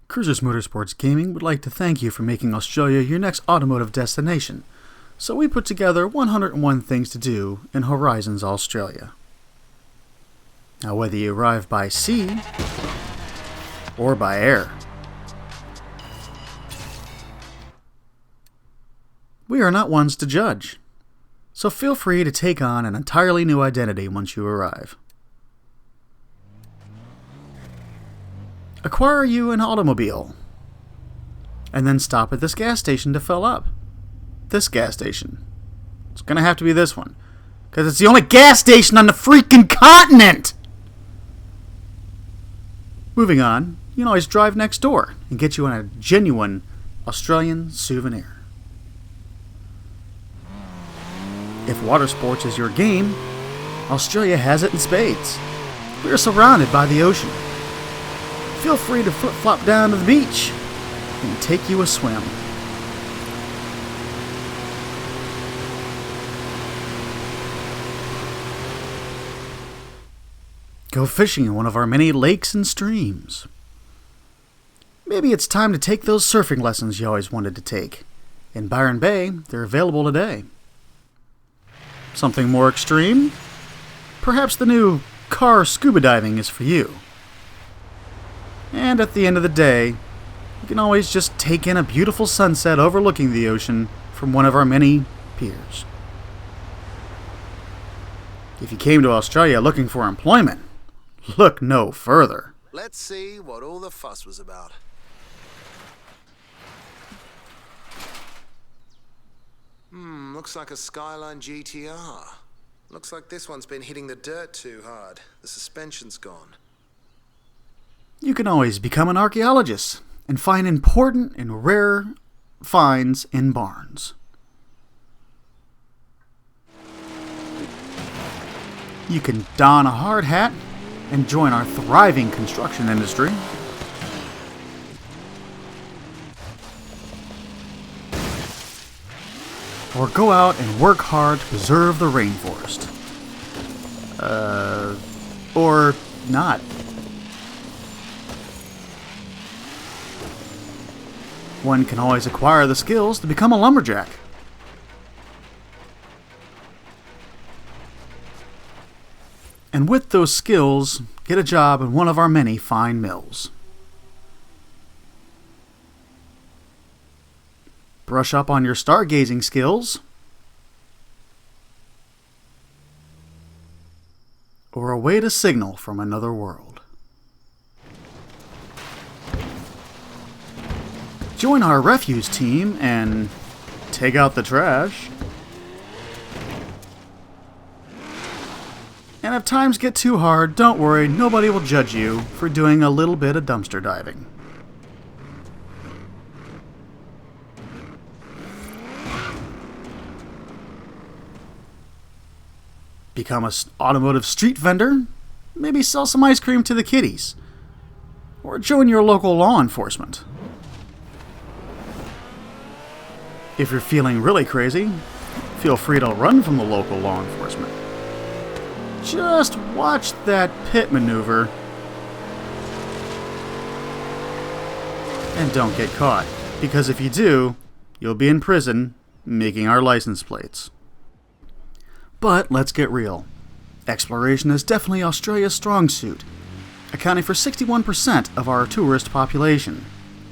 Cruizers Motorsports Gaming would like to thank you for making Australia your next automotive destination. So we put together 101 things to do in Horizons Australia. Now whether you arrive by sea or by air, we are not ones to judge. So feel free to take on an entirely new identity once you arrive. Acquire you an automobile, and then stop at this gas station to fill up. This gas station. It's gonna have to be this one, because it's the only gas station on the freaking continent! Moving on, you can always drive next door and get you on a genuine Australian souvenir. If water sports is your game, Australia has it in spades. We are surrounded by the ocean. Feel free to flip-flop down to the beach and take you a swim. Go fishing in one of our many lakes and streams. Maybe it's time to take those surfing lessons you always wanted to take. In Byron Bay, they're available today. Something more extreme? Perhaps the new car scuba diving is for you. And at the end of the day, you can always just take in a beautiful sunset overlooking the ocean from one of our many piers. If you came to Australia looking for employment, look no further. Let's see what all the fuss was about. Looks like a Skyline GTR. Looks like this one's been hitting the dirt too hard. The suspension's gone. You can always become an archaeologist and find important and rare finds in barns. You can don a hard hat and join our thriving construction industry. Or go out and work hard to preserve the rainforest. Or not. One can always acquire the skills to become a lumberjack. And with those skills, get a job in one of our many fine mills. Brush up on your stargazing skills. Or await a signal from another world. Join our refuse team and take out the trash. And if times get too hard, don't worry, nobody will judge you for doing a little bit of dumpster diving. Become an automotive street vendor, maybe sell some ice cream to the kiddies, or join your local law enforcement. If you're feeling really crazy, feel free to run from the local law enforcement. Just watch that pit maneuver and don't get caught, because if you do, you'll be in prison making our license plates. But let's get real. Exploration is definitely Australia's strong suit, accounting for 61% of our tourist population.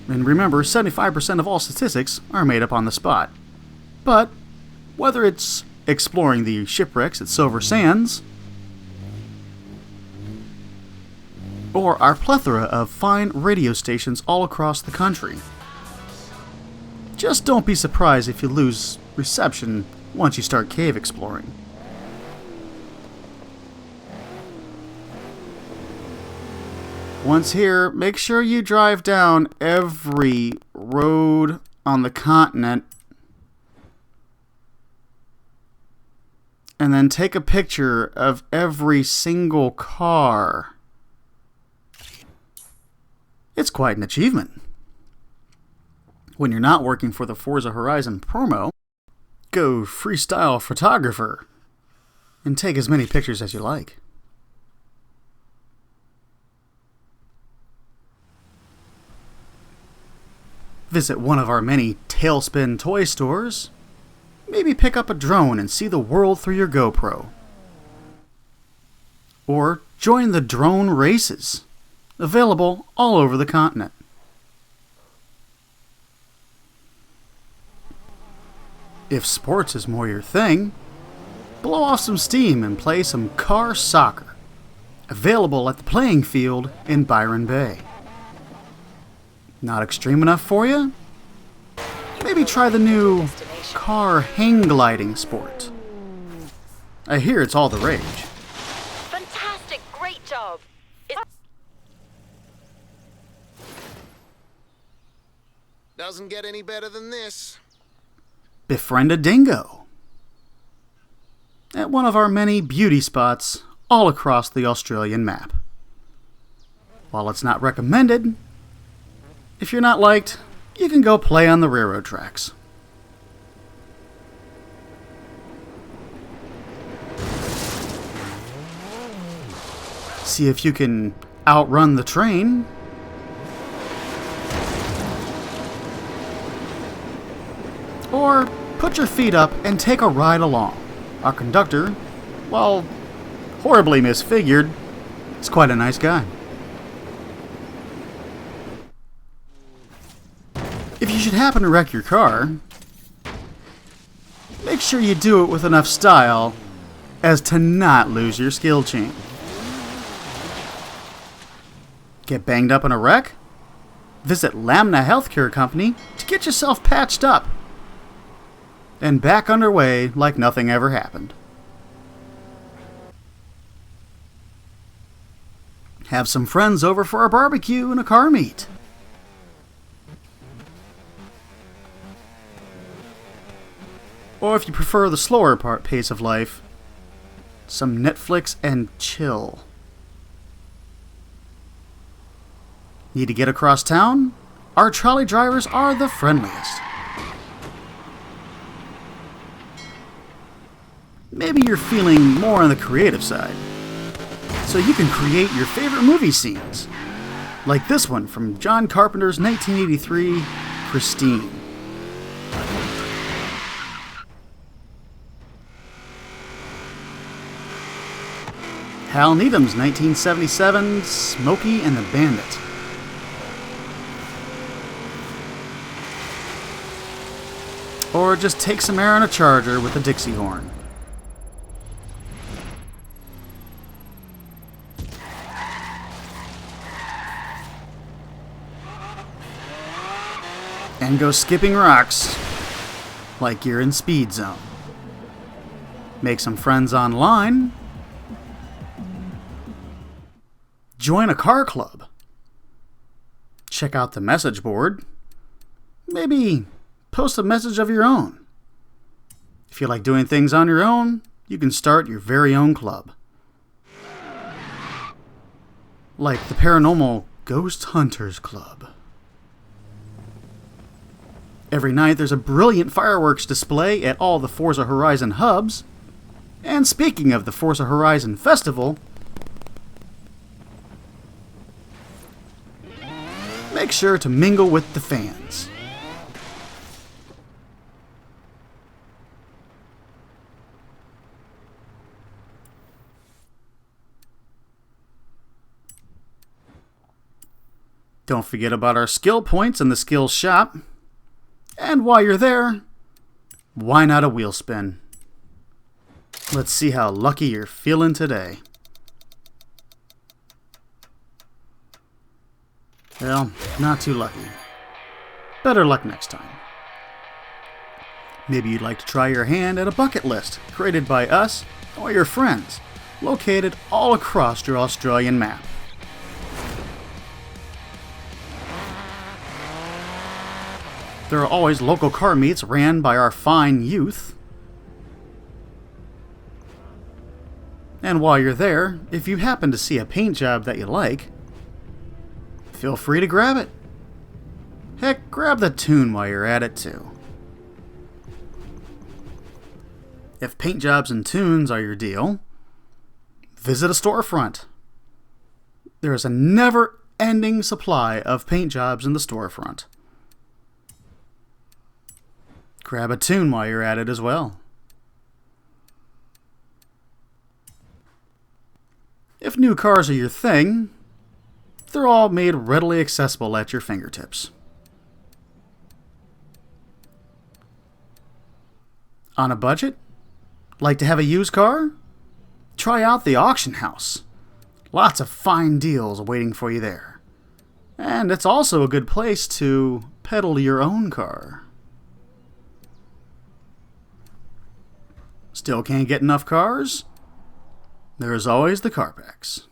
And remember, 75% of all statistics are made up on the spot. But whether it's exploring the shipwrecks at Silver Sands, or our plethora of fine radio stations all across the country, just don't be surprised if you lose reception once you start cave exploring. Once here, make sure you drive down every road on the continent and then take a picture of every single car. It's quite an achievement. When you're not working for the Forza Horizon promo, go freestyle photographer and take as many pictures as you like. Visit one of our many Tailspin toy stores. Maybe pick up a drone and see the world through your GoPro. Or join the drone races, available all over the continent. If sports is more your thing, blow off some steam and play some car soccer, available at the playing field in Byron Bay. Not extreme enough for you? Maybe try the new car hang gliding sport. I hear it's all the rage. Fantastic, great job. Doesn't get any better than this. Befriend a dingo at one of our many beauty spots all across the Australian map. While it's not recommended, if you're not liked, you can go play on the railroad tracks. See if you can outrun the train. Or put your feet up and take a ride along. Our conductor, while horribly misfigured, is quite a nice guy. If you should happen to wreck your car, make sure you do it with enough style as to not lose your skill chain. Get banged up in a wreck? Visit Lamna Healthcare Company to get yourself patched up and back underway like nothing ever happened. Have some friends over for a barbecue and a car meet. Or if you prefer the slower pace of life, some Netflix and chill. Need to get across town? Our trolley drivers are the friendliest. Maybe you're feeling more on the creative side, so you can create your favorite movie scenes, like this one from John Carpenter's 1983, Christine. Hal Needham's 1977, Smokey and the Bandit. Or just take some air on a charger with a Dixie horn. And go skipping rocks like you're in Speed Zone. Make some friends online. Join a car club. Check out the message board. Maybe post a message of your own. If you like doing things on your own, you can start your very own club. Like the Paranormal Ghost Hunters Club. Every night there's a brilliant fireworks display at all the Forza Horizon hubs. And speaking of the Forza Horizon Festival, make sure to mingle with the fans. Don't forget about our skill points in the skills shop. And while you're there, why not a wheel spin? Let's see how lucky you're feeling today. Well, not too lucky. Better luck next time. Maybe you'd like to try your hand at a bucket list created by us or your friends, located all across your Australian map. There are always local car meets ran by our fine youth. And while you're there, if you happen to see a paint job that you like, feel free to grab it. Heck, grab the tune while you're at it too. If paint jobs and tunes are your deal, visit a storefront. There is a never-ending supply of paint jobs in the storefront. Grab a tune while you're at it as well. If new cars are your thing, they're all made readily accessible at your fingertips. On a budget? Like to have a used car? Try out the auction house. Lots of fine deals waiting for you there. And it's also a good place to pedal your own car. Still can't get enough cars? There's always the CarPacks.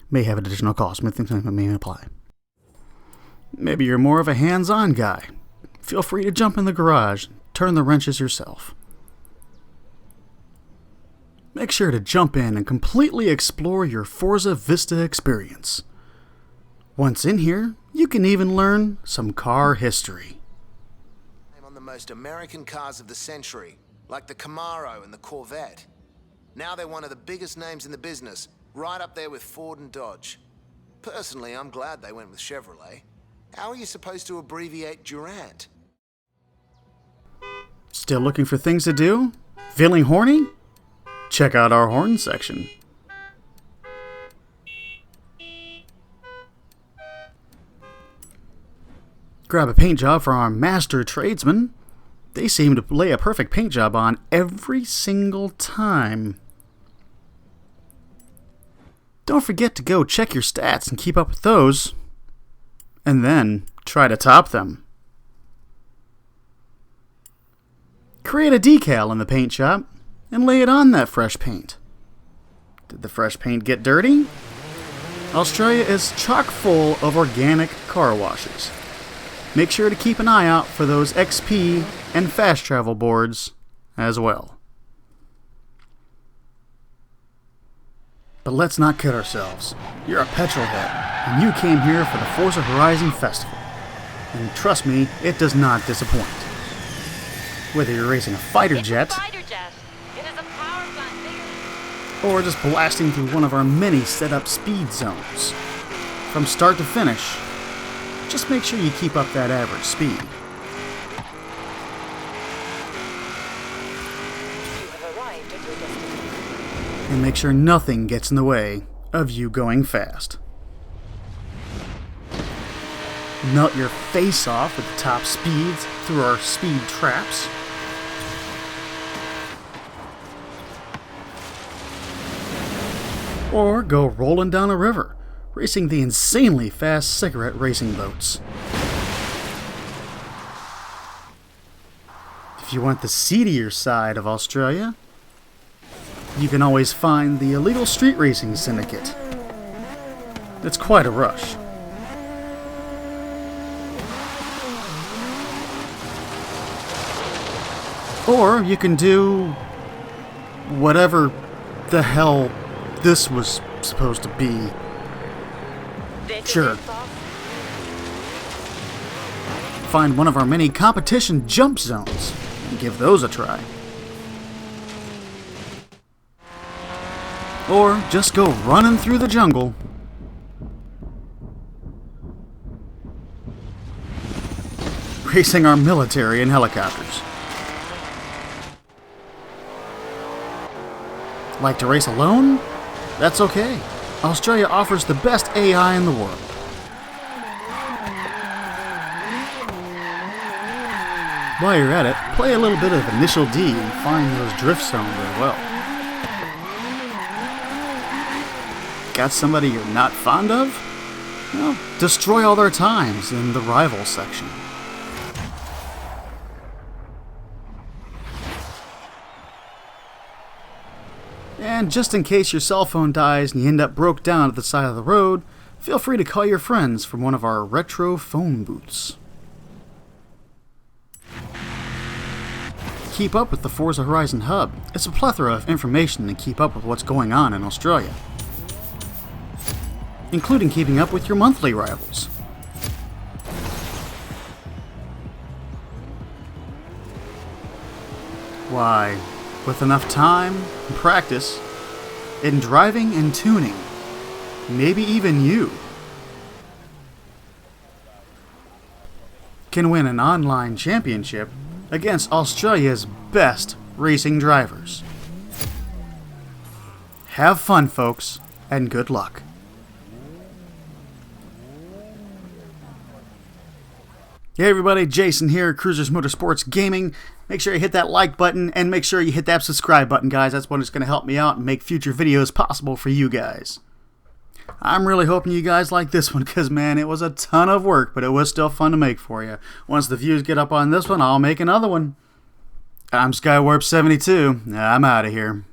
May have additional costs, may apply. Maybe you're more of a hands-on guy. Feel free to jump in the garage, turn the wrenches yourself. Make sure to jump in and completely explore your Forza Vista experience. Once in here, you can even learn some car history. On the most American cars of the century, like the Camaro and the Corvette. Now they're one of the biggest names in the business, right up there with Ford and Dodge. Personally, I'm glad they went with Chevrolet. How are you supposed to abbreviate Durant? Still looking for things to do? Feeling horny? Check out our horn section. Grab a paint job from our master tradesmen. They seem to lay a perfect paint job on every single time. Don't forget to go check your stats and keep up with those. And then try to top them. Create a decal in the paint shop and lay it on that fresh paint. Did the fresh paint get dirty? Australia is chock full of organic car washes. Make sure to keep an eye out for those XP and fast travel boards as well. But let's not kid ourselves. You're a petrol head, and you came here for the Forza Horizon Festival. And trust me, it does not disappoint. Whether you're racing a fighter jet, It is a power plant bigger. or just blasting through one of our many set-up speed zones. From start to finish, just make sure you keep up that average speed. You have arrived at your destination. And make sure nothing gets in the way of you going fast. Melt your face off at the top speeds through our speed traps. Or go rolling down a river, racing the insanely fast cigarette racing boats. If you want the seedier side of Australia, you can always find the illegal street racing syndicate. It's quite a rush. Or you can do whatever the hell this was supposed to be. Sure. Find one of our many competition jump zones and give those a try. Or just go running through the jungle. Racing our military in helicopters. Like to race alone? That's okay. Australia offers the best AI in the world. While you're at it, play a little bit of Initial D and find those drift zones really well. Got somebody you're not fond of? Well, destroy all their times in the rival section. And just in case your cell phone dies and you end up broke down at the side of the road, feel free to call your friends from one of our retro phone booths. Keep up with the Forza Horizon Hub. It's a plethora of information to keep up with what's going on in Australia, including keeping up with your monthly rivals. Why, with enough time and practice in driving and tuning, maybe even you can win an online championship against Australia's best racing drivers. Have fun, folks, and good luck. Hey everybody, Jason here, Cruizers Motorsports Gaming. Make sure you hit that like button and make sure you hit that subscribe button, guys. That's what is going to help me out and make future videos possible for you guys. I'm really hoping you guys like this one because, man, it was a ton of work, but it was still fun to make for you. Once the views get up on this one, I'll make another one. I'm Skywarp72. I'm out of here.